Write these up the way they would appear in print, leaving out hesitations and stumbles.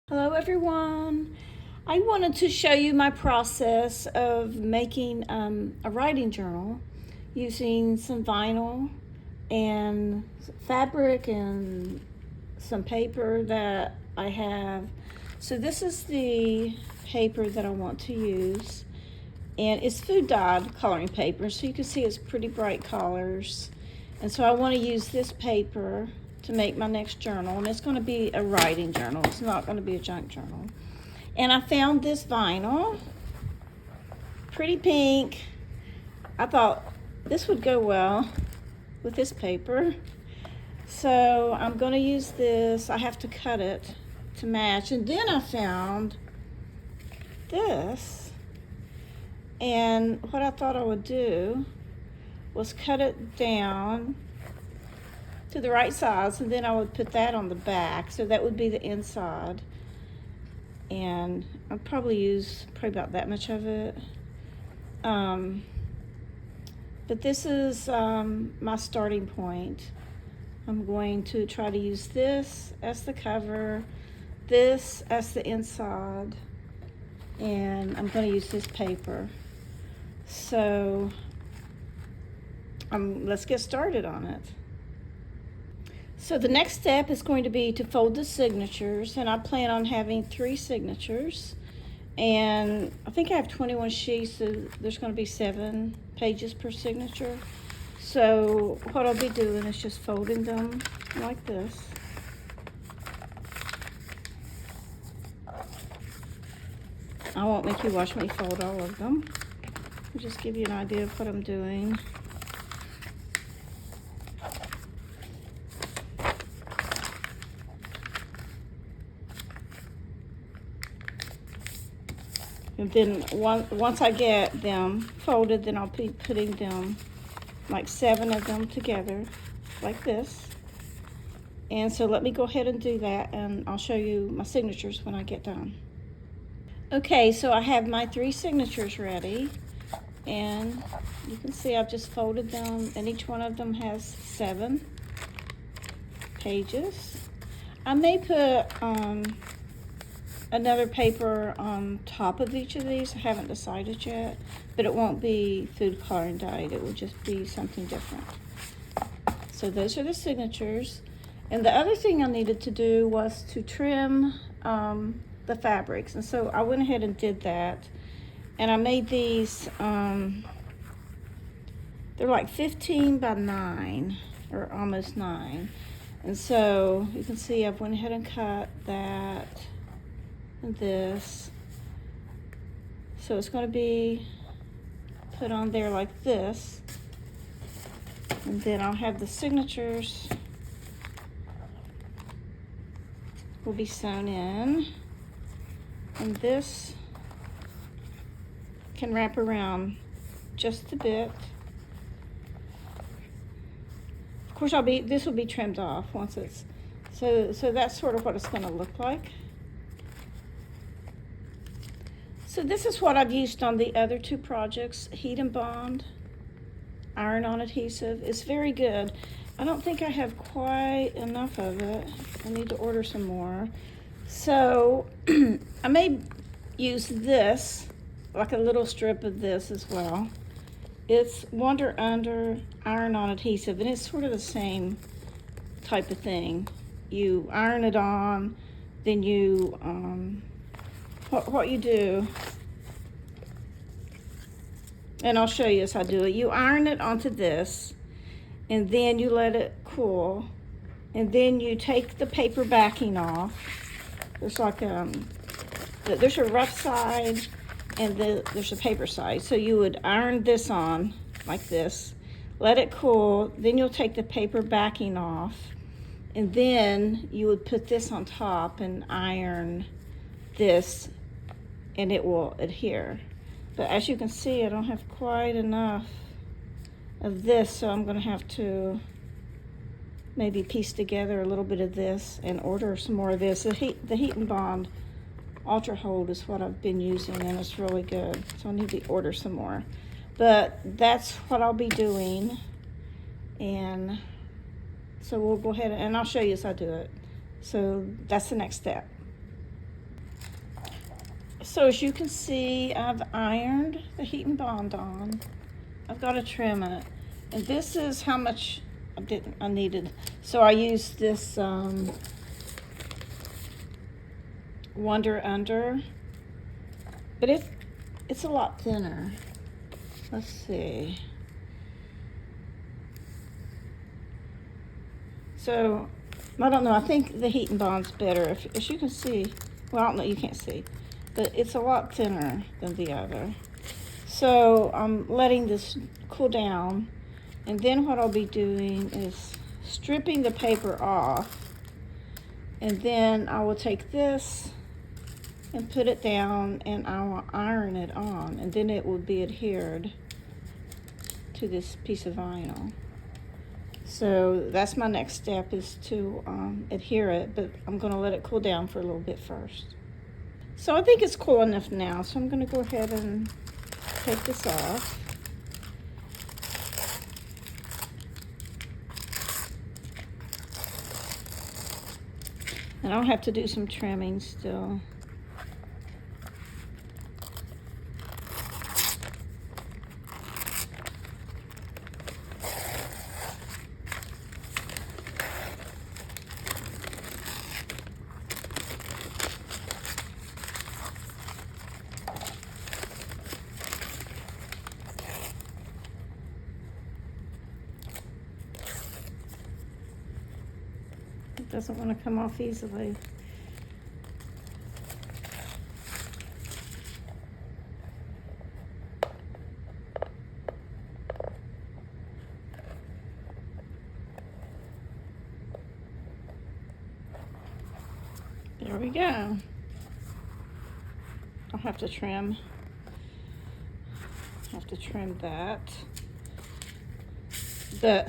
Hello everyone. I wanted to show you my process of making a writing journal using some vinyl and fabric and some paper that I have. So this is the paper that I want to use, and it's food dyed coloring paper, so you can see it's pretty bright colors. And so I want to use this paper to make my next journal, and it's going to be a writing journal. It's not going to be a junk journal. And I found this vinyl, pretty pink. I thought this would go well with this paper. So I'm going to use this. I have to cut it to match. And then I found this. And what I thought I would do was cut it down to the right size, and then I would put that on the back, so that would be the inside. And I'll probably use about that much of it. But this is my starting point. I'm going to try to use this as the cover, this as the inside, and I'm going to use this paper. So let's get started on it. So the next step is going to be to fold the signatures, and I plan on having 3 signatures. And I think I have 21 sheets, so there's going to be 7 pages per signature. So what I'll be doing is just folding them like this. I won't make you watch me fold all of them. I'll just give you an idea of what I'm doing. And then once I get them folded, then I'll be putting them, like 7 of them together, like this. And so let me go ahead and do that, and I'll show you my signatures when I get done. Okay, so I have my 3 signatures ready, and you can see I've just folded them, and each one of them has 7 pages. I may put another paper on top of each of these. I haven't decided yet, but it won't be food coloring dyed. It will just be something different. So those are the signatures. And the other thing I needed to do was to trim the fabrics. And so I went ahead and did that. And I made these, they're like 15 by 9, or almost 9. And so you can see I've went ahead and cut that and this. So it's going to be put on there like this, and then I'll have the signatures will be sewn in, and this can wrap around just a bit. Of course, this will be trimmed off once it's so that's sort of what it's going to look like. So this is what I've used on the other 2 projects, Heat and Bond iron-on adhesive. It's very good. I don't think I have quite enough of it. I need to order some more. So I may use this, like a little strip of this as well. It's Wonder Under iron-on adhesive, and it's sort of the same type of thing. You iron it on, then you what you do, and I'll show you as I do it. You iron it onto this, and then you let it cool, and then you take the paper backing off. There's like there's a rough side and there's a paper side. So you would iron this on like this, let it cool, then you'll take the paper backing off, and then you would put this on top and iron this, and it will adhere. But as you can see, I don't have quite enough of this, so I'm going to have to maybe piece together a little bit of this and order some more of this. The Heat and Bond Ultra Hold is what I've been using, and it's really good, so I need to order some more. But that's what I'll be doing, and so we'll go ahead and I'll show you as I do it. So that's the next step. So as you can see, I've ironed the Heat and Bond on. I've got to trim it. And this is how much I needed. So I used this Wonder Under, but it's a lot thinner. Let's see. So I don't know, I think the Heat and Bond's better. As you can see, well, I don't know, you can't see, but it's a lot thinner than the other. So I'm letting this cool down, and then what I'll be doing is stripping the paper off, and then I will take this and put it down, and I will iron it on, and then it will be adhered to this piece of vinyl. So that's my next step, is to adhere it, but I'm going to let it cool down for a little bit first. So I think it's cool enough now, so I'm going to go ahead and take this off. And I'll have to do some trimming still. It doesn't want to come off easily. There we go. I'll have to trim. That.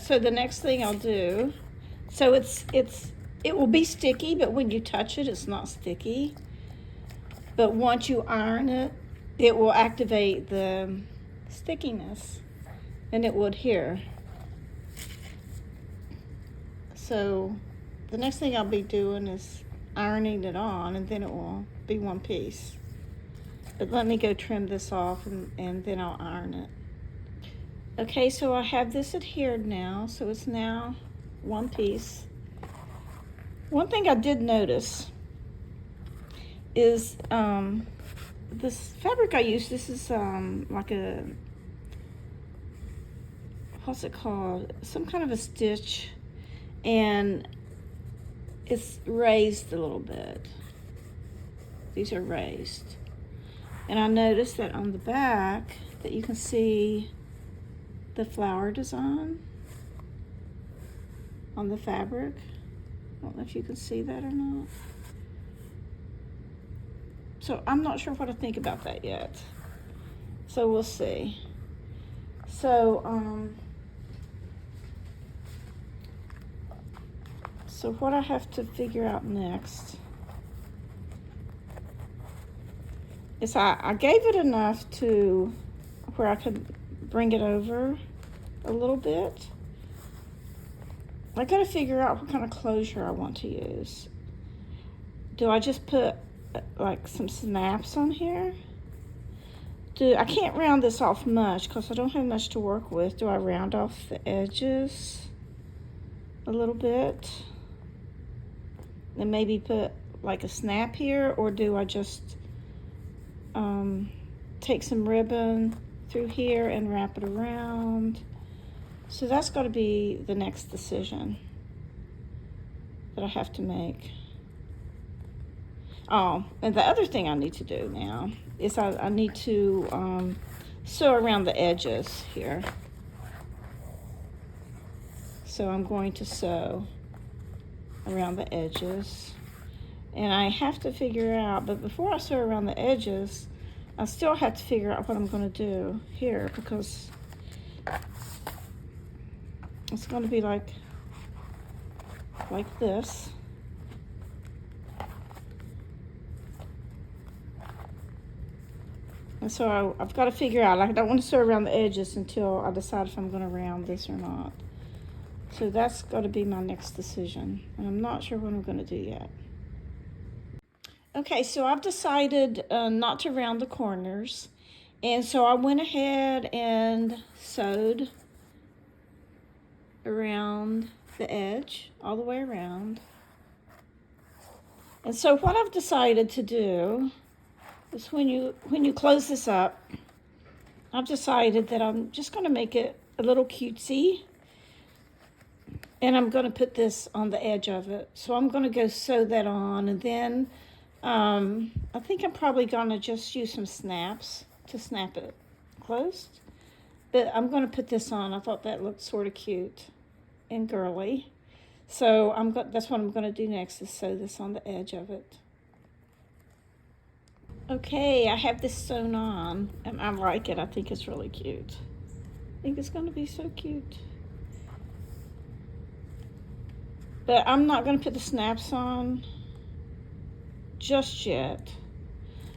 So the next thing I'll do, so it will be sticky, but when you touch it, it's not sticky. But once you iron it, it will activate the stickiness, and it will adhere. So the next thing I'll be doing is ironing it on, and then it will be one piece. But let me go trim this off, and then I'll iron it. Okay, so I have this adhered now, so it's now one piece. One thing I did notice is this fabric I use, this is like a, what's it called? Some kind of a stitch, and it's raised a little bit. These are raised. And I noticed that on the back that you can see the flower design on the fabric. I don't know if you can see that or not. So I'm not sure what to think about that yet. So we'll see. So so what I have to figure out next is I gave it enough to where I could bring it over a little bit. I gotta figure out what kind of closure I want to use. Do I just put like some snaps on here? I can't round this off much because I don't have much to work with. Do I round off the edges a little bit and maybe put like a snap here, or do I just take some ribbon through here and wrap it around? So that's got to be the next decision that I have to make. Oh, and the other thing I need to do now is I need to sew around the edges here. So I'm going to sew around the edges. And I have to figure out, but before I sew around the edges, I still have to figure out what I'm going to do here, because it's going to be like this. And so I've got to figure out, like, I don't want to sew around the edges until I decide if I'm going to round this or not. So that's got to be my next decision. And I'm not sure what I'm going to do yet. Okay, so I've decided not to round the corners. And so I went ahead and sewed around the edge, all the way around. And so what I've decided to do is when you close this up, I've decided that I'm just going to make it a little cutesy. And I'm going to put this on the edge of it. So I'm going to go sew that on, and then I think I'm probably going to just use some snaps to snap it closed. But I'm going to put this on. I thought that looked sort of cute and girly. So that's what I'm going to do next, is sew this on the edge of it. Okay, I have this sewn on, and I like it. I think it's really cute. I think it's going to be so cute. But I'm not going to put the snaps on just yet.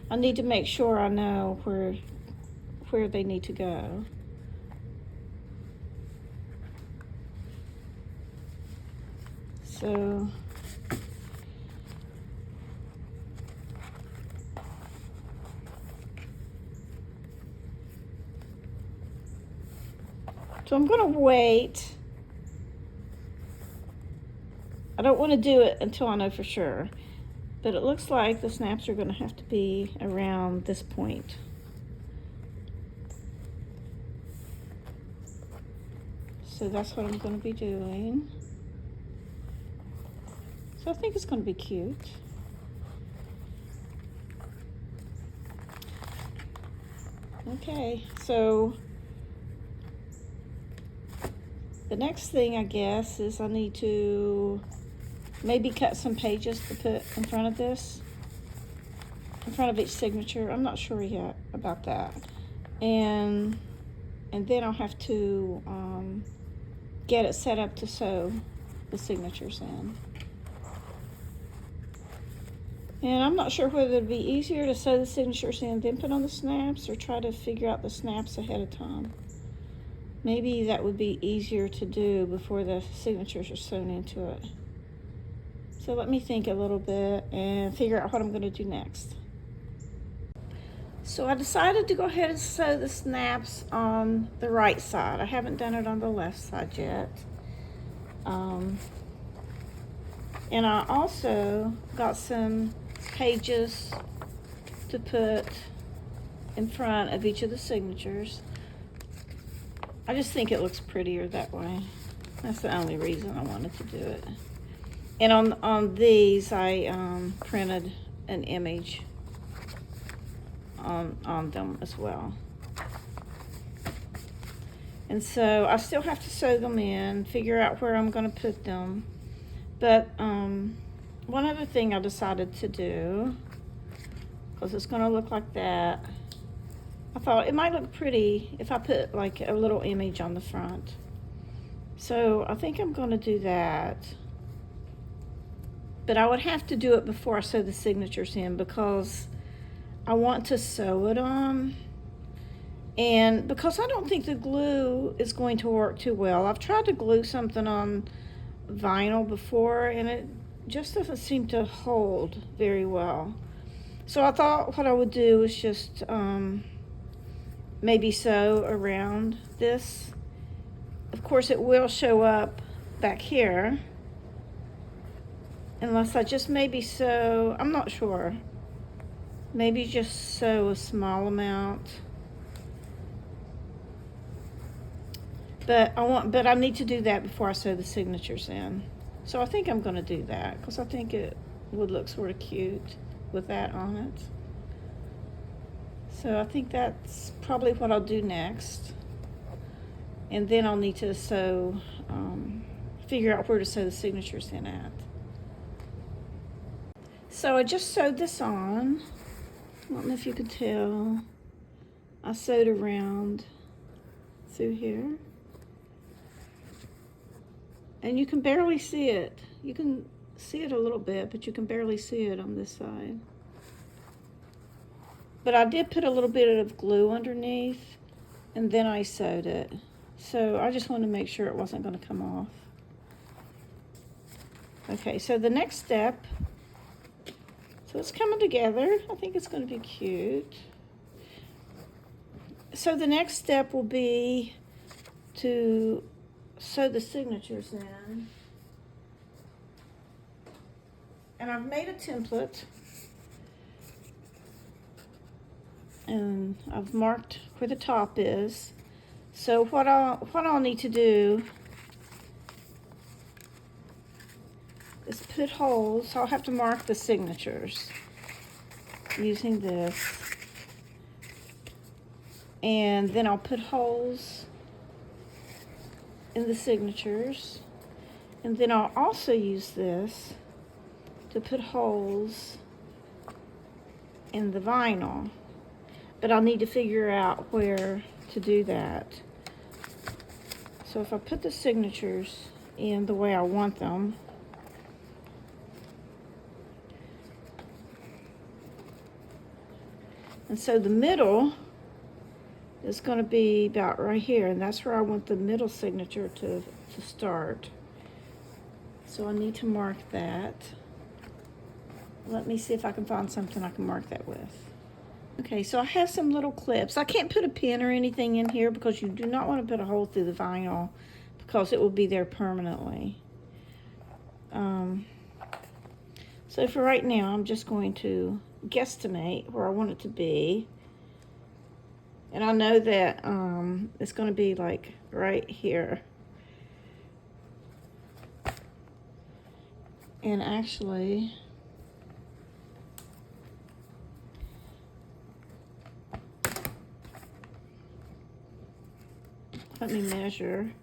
I need to make sure I know where they need to go. So I'm going to wait. I don't want to do it until I know for sure. But it looks like the snaps are going to have to be around this point. So that's what I'm going to be doing. So I think it's going to be cute. Okay, so the next thing, I guess, is I need to maybe cut some pages to put in front of this, in front of each signature. I'm not sure yet about that. And then I'll have to get it set up to sew the signatures in. And I'm not sure whether it'd be easier to sew the signatures in, then put on the snaps, or try to figure out the snaps ahead of time. Maybe that would be easier to do before the signatures are sewn into it. So let me think a little bit and figure out what I'm going to do next. So I decided to go ahead and sew the snaps on the right side. I haven't done it on the left side yet. And I also got some pages to put in front of each of the signatures. I just think it looks prettier that way. That's the only reason I wanted to do it. And on these, I printed an image on them as well. And so I still have to sew them in, figure out where I'm going to put them. But one other thing I decided to do, because it's going to look like that, I thought it might look pretty if I put like a little image on the front. So I think I'm going to do that. But I would have to do it before I sew the signatures in, because I want to sew it on. And because I don't think the glue is going to work too well. I've tried to glue something on vinyl before, and it just doesn't seem to hold very well. So I thought what I would do is just maybe sew around this. Of course, it will show up back here, unless I just maybe sew, I'm not sure. Maybe just sew a small amount. But I need to do that before I sew the signatures in. So I think I'm going to do that, because I think it would look sort of cute with that on it. So I think that's probably what I'll do next. And then I'll need to sew, figure out where to sew the signatures in at. So I just sewed this on. I don't know if you can tell. I sewed around through here. And you can barely see it. You can see it a little bit, but you can barely see it on this side. But I did put a little bit of glue underneath, and then I sewed it. So I just wanted to make sure it wasn't going to come off. Okay, so the next step So it's coming together. I think it's going to be cute. So the next step will be to sew the signatures in. And I've made a template. And I've marked where the top is. So what I'll need to do is put holes. I'll have to mark the signatures using this. And then I'll put holes in the signatures. And then I'll also use this to put holes in the vinyl. But I'll need to figure out where to do that. So if I put the signatures in the way I want them, and so the middle is going to be about right here, and that's where I want the middle signature to start. So I need to mark that. Let me see if I can find something I can mark that with. Okay, so I have some little clips. I can't put a pin or anything in here because you do not want to put a hole through the vinyl because it will be there permanently. So for right now, I'm just going to guesstimate where I want it to be. And I know that it's going to be like right here. And actually, let me measure.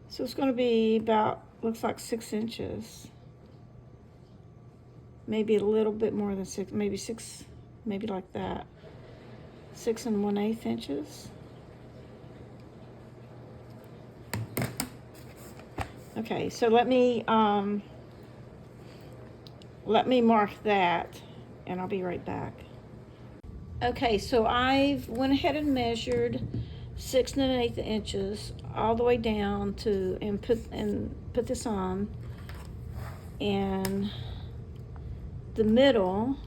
So it's going to be about, looks like 6 inches. Maybe a little bit more than 6, maybe 6, maybe like that. 6 1/8 inches. Okay, so let me mark that, and I'll be right back. Okay, so I've went ahead and measured 6 1/8 inches all the way down to and put this on, and the middle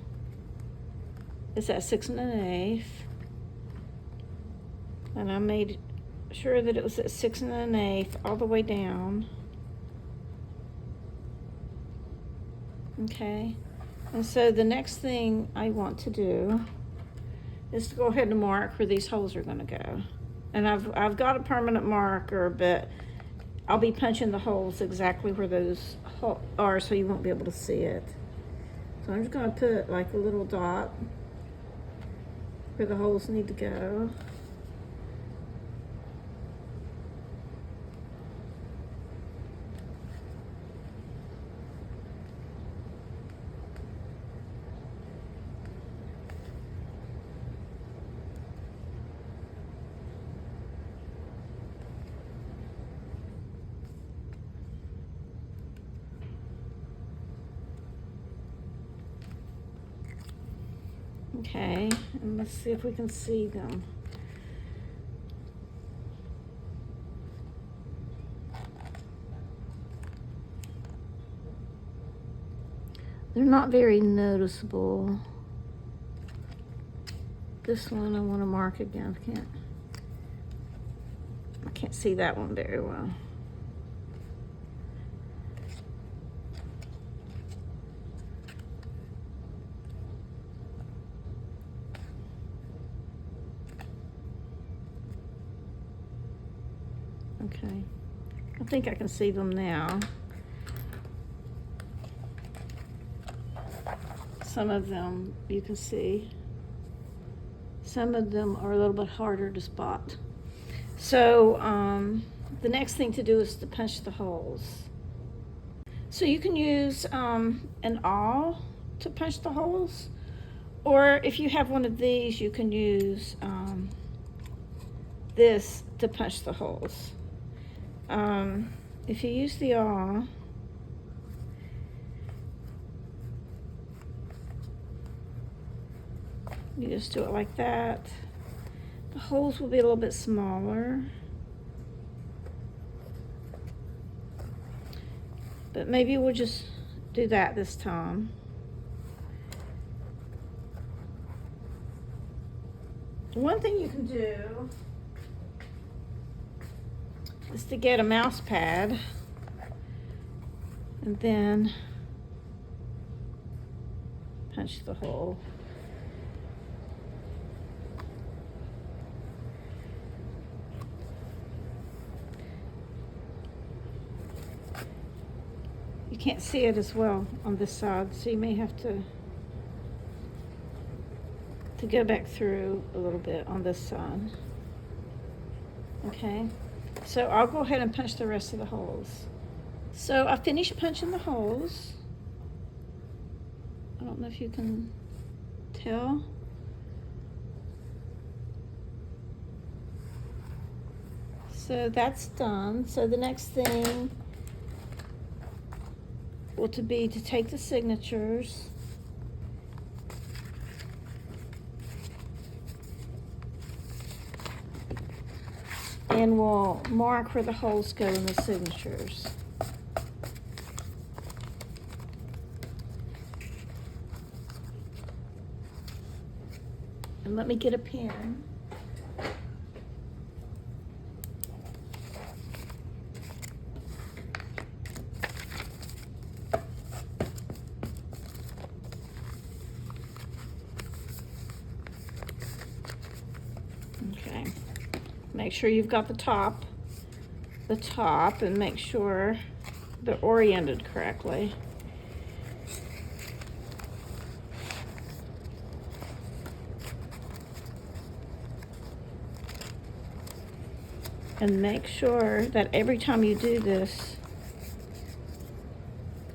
is at 6 1/8, and I made sure that it was at 6 1/8 all the way down. Okay, and so the next thing I want to do is to go ahead and mark where these holes are going to go. And I've got a permanent marker, but I'll be punching the holes exactly where those are so you won't be able to see it. So I'm just going to put like a little dot where the holes need to go. Okay, and let's see if we can see them. They're not very noticeable. This one I want to mark again. I can't see that one very well. Okay, I think I can see them now. Some of them you can see. Some of them are a little bit harder to spot. So the next thing to do is to punch the holes. So you can use an awl to punch the holes, or if you have one of these, you can use this to punch the holes. If you use the awl, you just do it like that. The holes will be a little bit smaller. But maybe we'll just do that this time. One thing you can do is to get a mouse pad and then punch the hole. You can't see it as well on this side, so you may have to go back through a little bit on this side. Okay, so I'll go ahead and punch the rest of the holes. So I finished punching the holes. I don't know if you can tell. So that's done. So the next thing will be to take the signatures and we'll mark where the holes go in the signatures. And let me get a pen. Okay. Make sure you've got the top, and make sure they're oriented correctly. And make sure that every time you do this,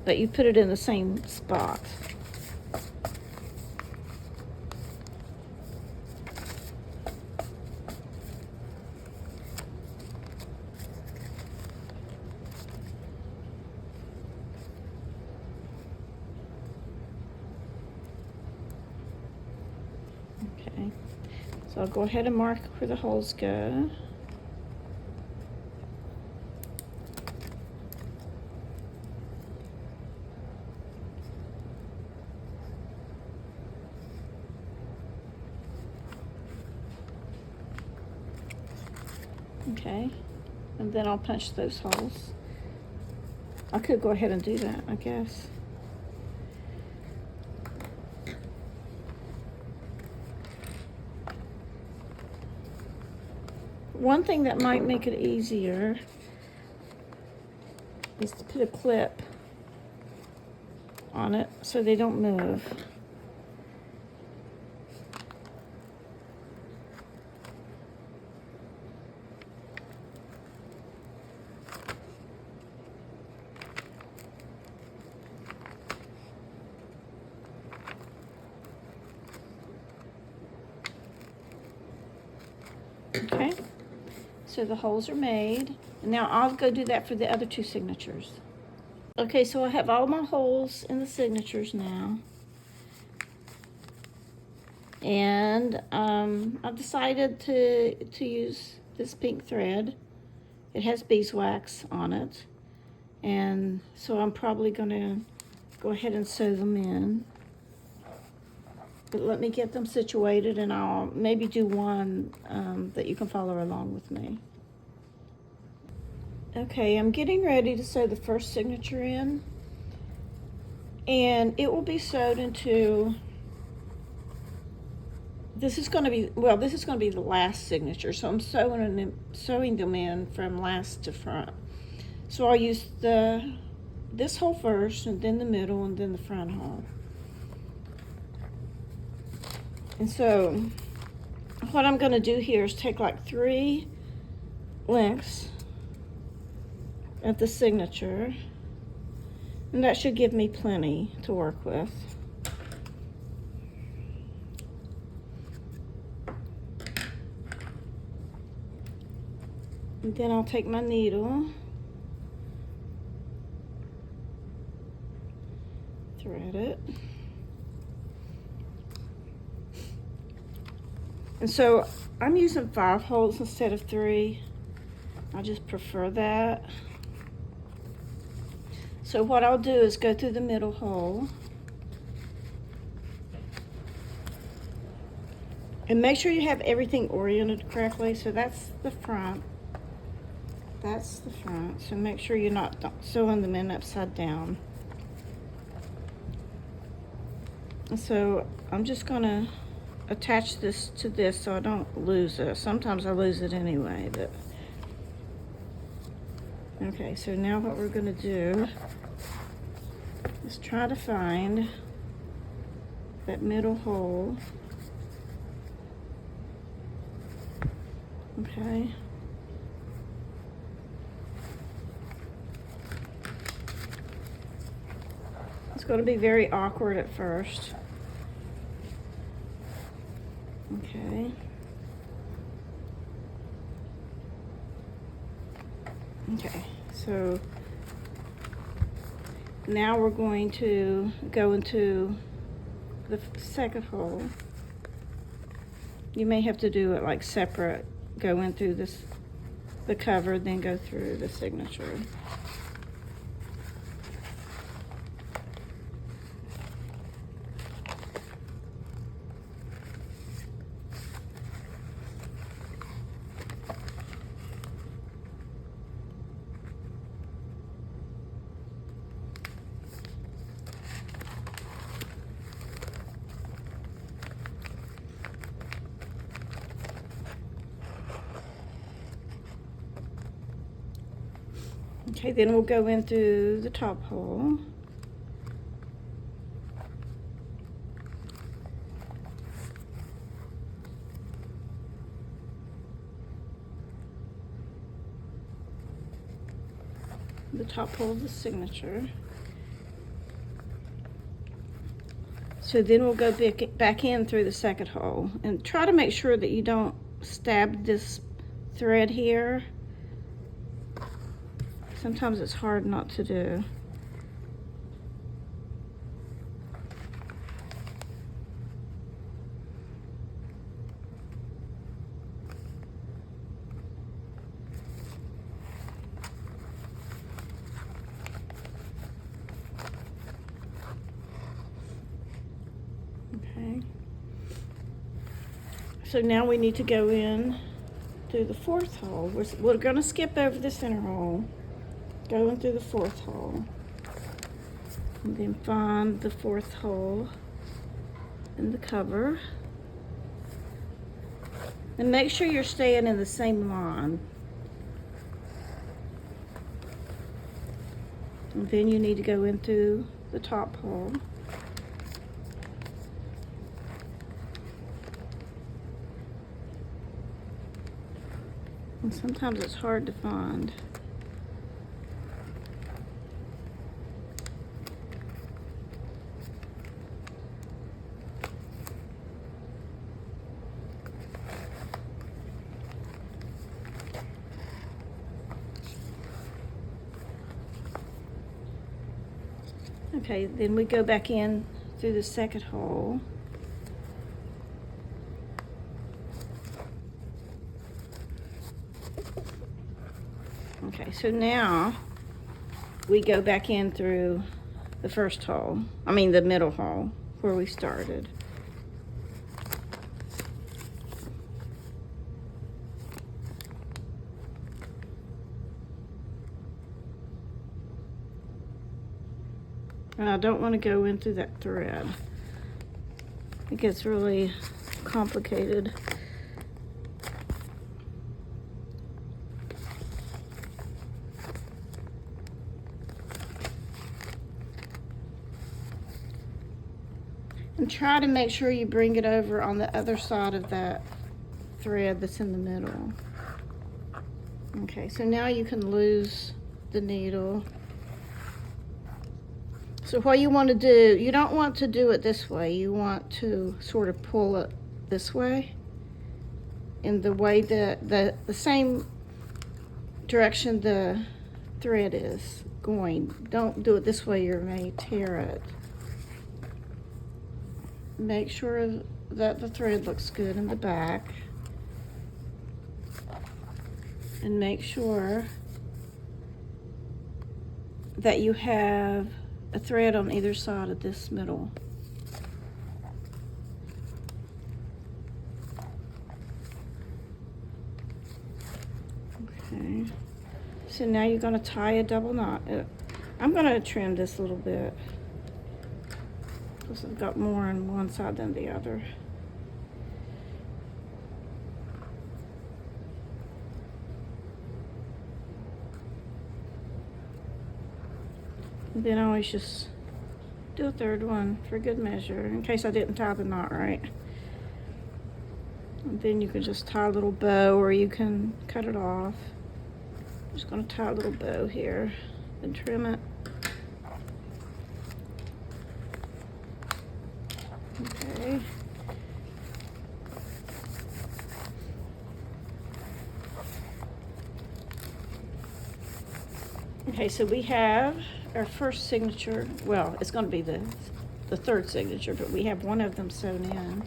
that you put it in the same spot. Okay, so I'll go ahead and mark where the holes go. Okay, and then I'll punch those holes. I could go ahead and do that, I guess. One thing that might make it easier is to put a clip on it so they don't move. Okay, so the holes are made, and now I'll go do that for the other two signatures. Okay, so I have all my holes in the signatures now, and I decided to use this pink thread. It has beeswax on it, and so I'm probably going to go ahead and sew them in. But let me get them situated, and I'll maybe do one that you can follow along with me. Okay, I'm getting ready to sew the first signature in, and it will be sewed into, this is going to be the last signature, so I'm sewing them in from last to front. So I'll use this hole first, and then the middle, and then the front hole. And so what I'm going to do here is take like 3 lengths of the signature, and that should give me plenty to work with. And then I'll take my needle, thread it. And so I'm using 5 holes instead of 3. I just prefer that. So what I'll do is go through the middle hole. And make sure you have everything oriented correctly. So that's the front. That's the front. So make sure you're not sewing them in upside down. And so I'm just gonna attach this to this so I don't lose it. Sometimes I lose it anyway, but okay, so now what we're gonna do is try to find that middle hole. Okay. It's going to be very awkward at first. Okay. Okay, so now we're going to go into the second hole. You may have to do it like separate. Go in through this, the cover, then go through the signature. Okay, then we'll go in through the top hole. The top hole of the signature. So then we'll go back in through the second hole and try to make sure that you don't stab this thread here. Sometimes it's hard not to do. Okay. So now we need to go in through the fourth hole. We're going to skip over the center hole. Go in through the fourth hole. And then find the fourth hole in the cover. And make sure you're staying in the same line. And then you need to go in through the top hole. And sometimes it's hard to find. Okay, then we go back in through the second hole. Okay, so now we go back in through the first hole, the middle hole where we started. And I don't want to go in through that thread. It gets really complicated. And try to make sure you bring it over on the other side of that thread that's in the middle. Okay, so now you can lose the needle. So what you want to do, you don't want to do it this way. You want to sort of pull it this way in the way that the same direction the thread is going. Don't do it this way, you may tear it. Make sure that the thread looks good in the back. And make sure that you have a thread on either side of this middle. Okay, so now you're going to tie a double knot. I'm going to trim this a little bit because I've got more on one side than the other. And then I always just do a third one for good measure in case I didn't tie the knot right. And then you can just tie a little bow, or you can cut it off. I'm just going to tie a little bow here and trim it. Okay. Okay, so we have our first signature. Well, it's going to be the third signature, but we have one of them sewn in.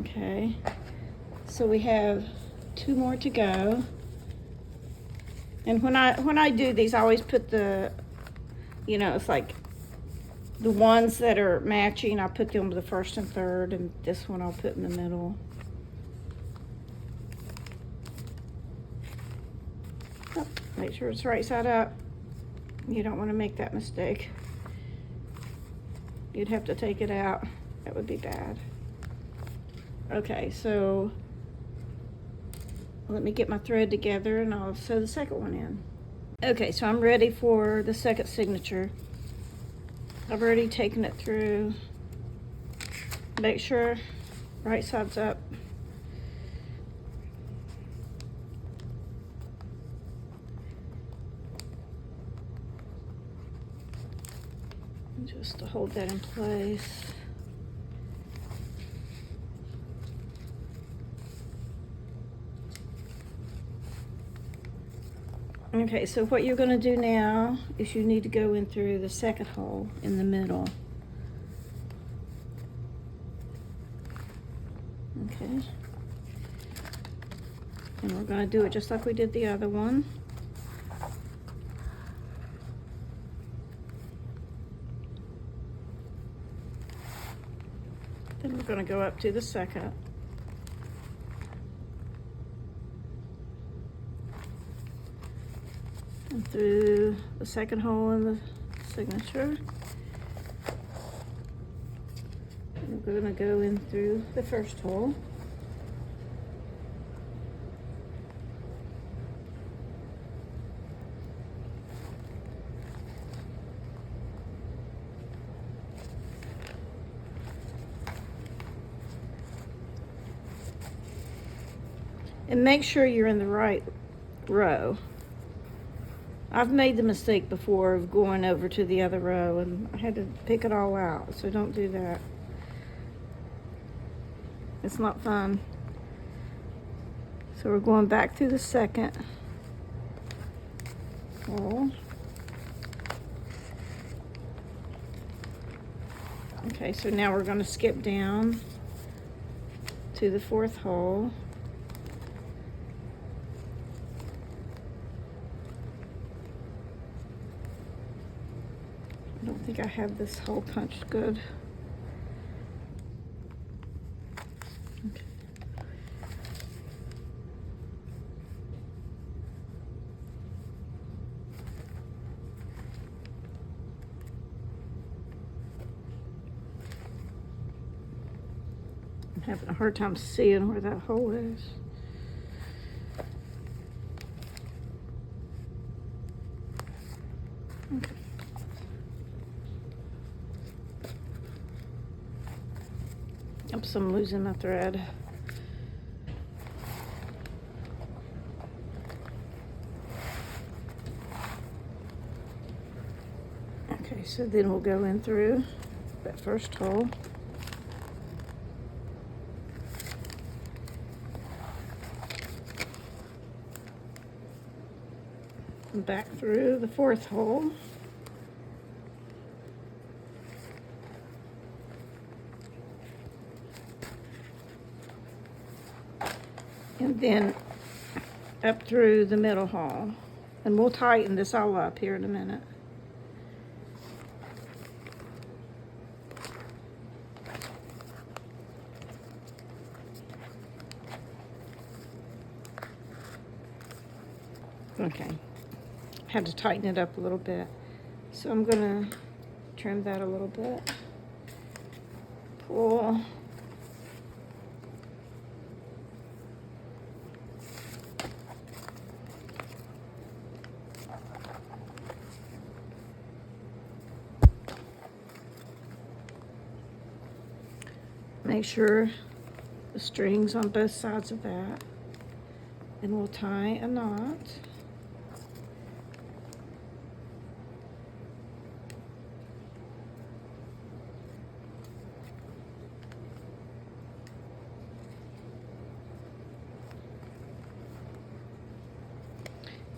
Okay, so we have 2 more to go. And when I do these, I always put the, you know, it's like the ones that are matching, I put them the first and third, and this one I'll put in the middle. Oh, make sure it's right side up. You don't want to make that mistake. You'd have to take it out. That would be bad. Okay, so let me get my thread together and I'll sew the second one in. Okay, so I'm ready for the second signature. I've already taken it through. Make sure right side's up. Just to hold that in place. Okay, so what you're going to do now is you need to go in through the second hole in the middle. Okay. And we're going to do it just like we did the other one. Then we're going to go up to the second. And through the second hole in the signature. And we're going to go in through the first hole. And make sure you're in the right row. I've made the mistake before of going over to the other row and I had to pick it all out, so don't do that. It's not fun. So we're going back through the second hole. Okay, so now we're going to skip down to the fourth hole. I don't think I have this hole punched good. Okay. I'm having a hard time seeing where that hole is. Okay. Oops, I'm losing my thread. Okay, so then we'll go in through that first hole. And back through the fourth hole. And then up through the middle hole. And we'll tighten this all up here in a minute. Okay, had to tighten it up a little bit. So I'm gonna trim that a little bit. Pull. Make sure the string's on both sides of that. And we'll tie a knot.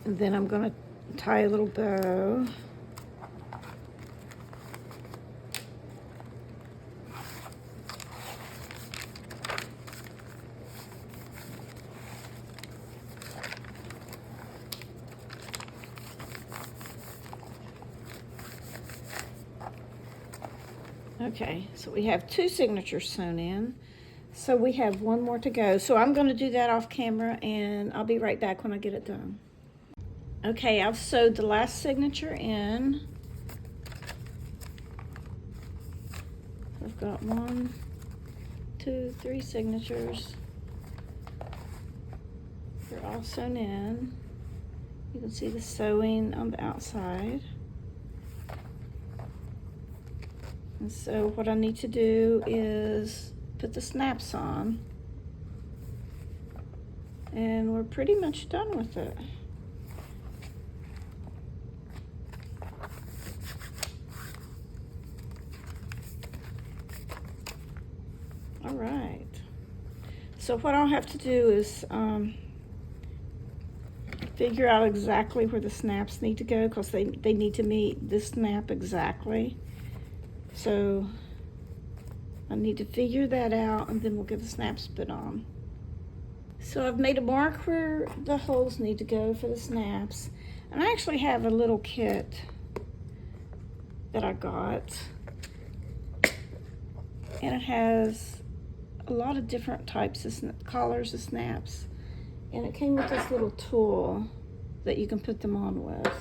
And then I'm going to tie a little bow. Okay, so we have 2 signatures sewn in. So we have 1 more to go. So I'm going to do that off camera, and I'll be right back when I get it done. Okay, I've sewed the last signature in. I've got 1, 2, 3 signatures. They're all sewn in. You can see the sewing on the outside. And so what I need to do is put the snaps on. And we're pretty much done with it. All right. So what I'll have to do is figure out exactly where the snaps need to go, because they need to meet this snap exactly. So I need to figure that out, and then we'll get the snaps put on. So I've made a mark where the holes need to go for the snaps. And I actually have a little kit that I got. And it has a lot of different types of colors of snaps. And it came with this little tool that you can put them on with.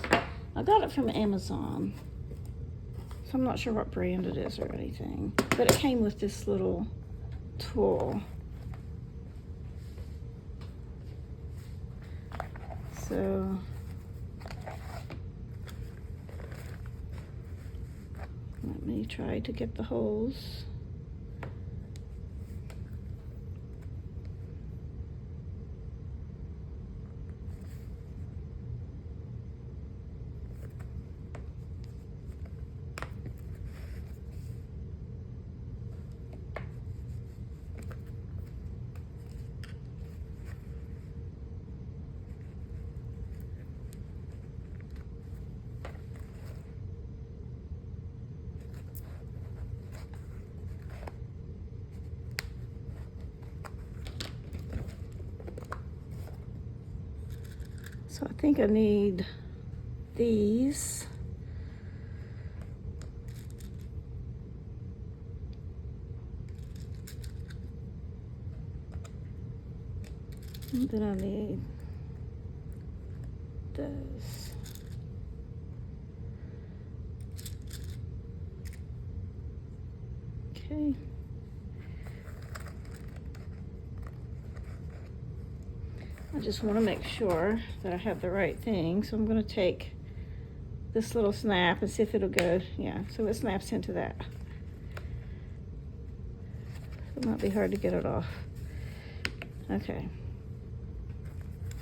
I got it from Amazon. So I'm not sure what brand it is or anything. But it came with this little tool. So let me try to get the holes. So I think I need these. And then I need this. Okay. I just want to make sure that I have the right thing. So I'm going to take this little snap and see if it'll go. Yeah, so it snaps into that. It might be hard to get it off. Okay.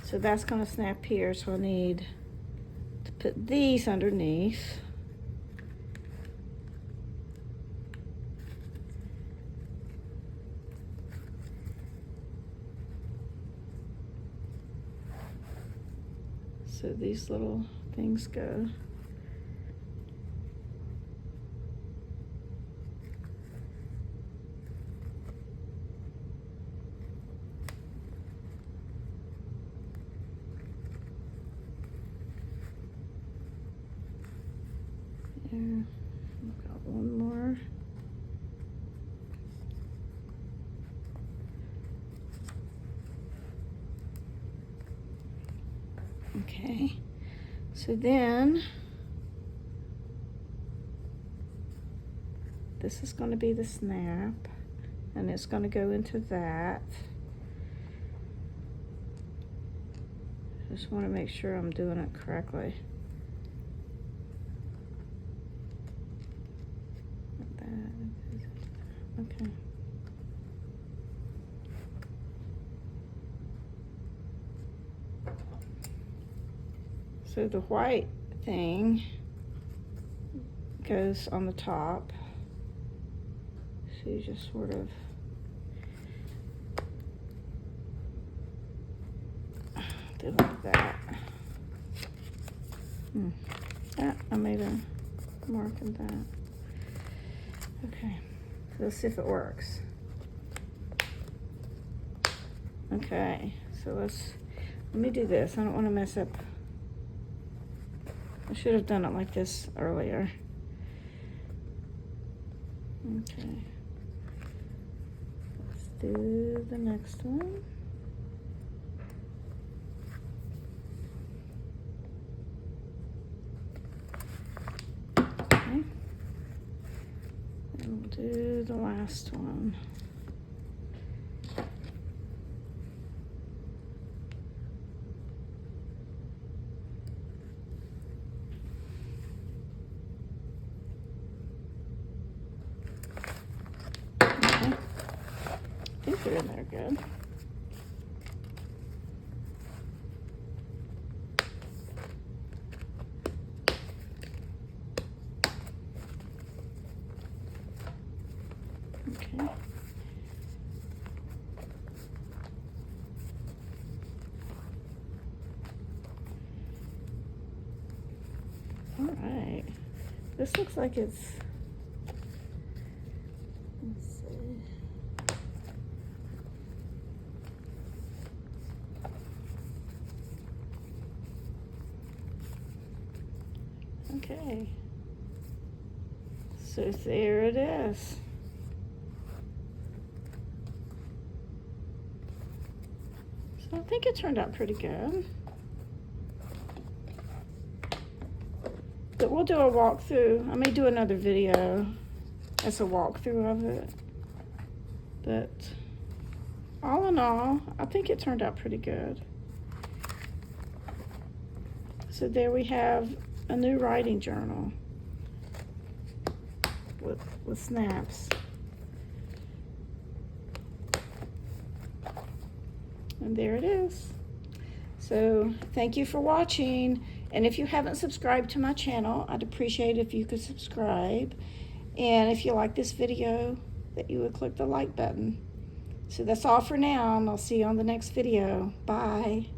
So that's going to snap here. So I need to put these underneath. So these little things go. here. I've got one more. Okay, so then this is going to be the snap, and it's going to go into that. Just want to make sure I'm doing it correctly. Like that. Okay. So the white thing goes on the top. So you just sort of do like that. I made a mark in that. Okay, so let's see if it works. Okay, so let me do this. I don't want to mess up. I should have done it like this earlier. Okay. Let's do the next one. Okay. And we'll do the last one. I think they're in there good. Okay. All right. This looks like it's, let's see. Okay, so there it is. So I think it turned out pretty good. But we'll do a walkthrough. I may do another video as a walkthrough of it. But all in all, I think it turned out pretty good. So there we have a new writing journal with snaps. And there it is. So thank you for watching. And if you haven't subscribed to my channel, I'd appreciate it if you could subscribe. And if you like this video, that you would click the like button. So that's all for now, and I'll see you on the next video. Bye.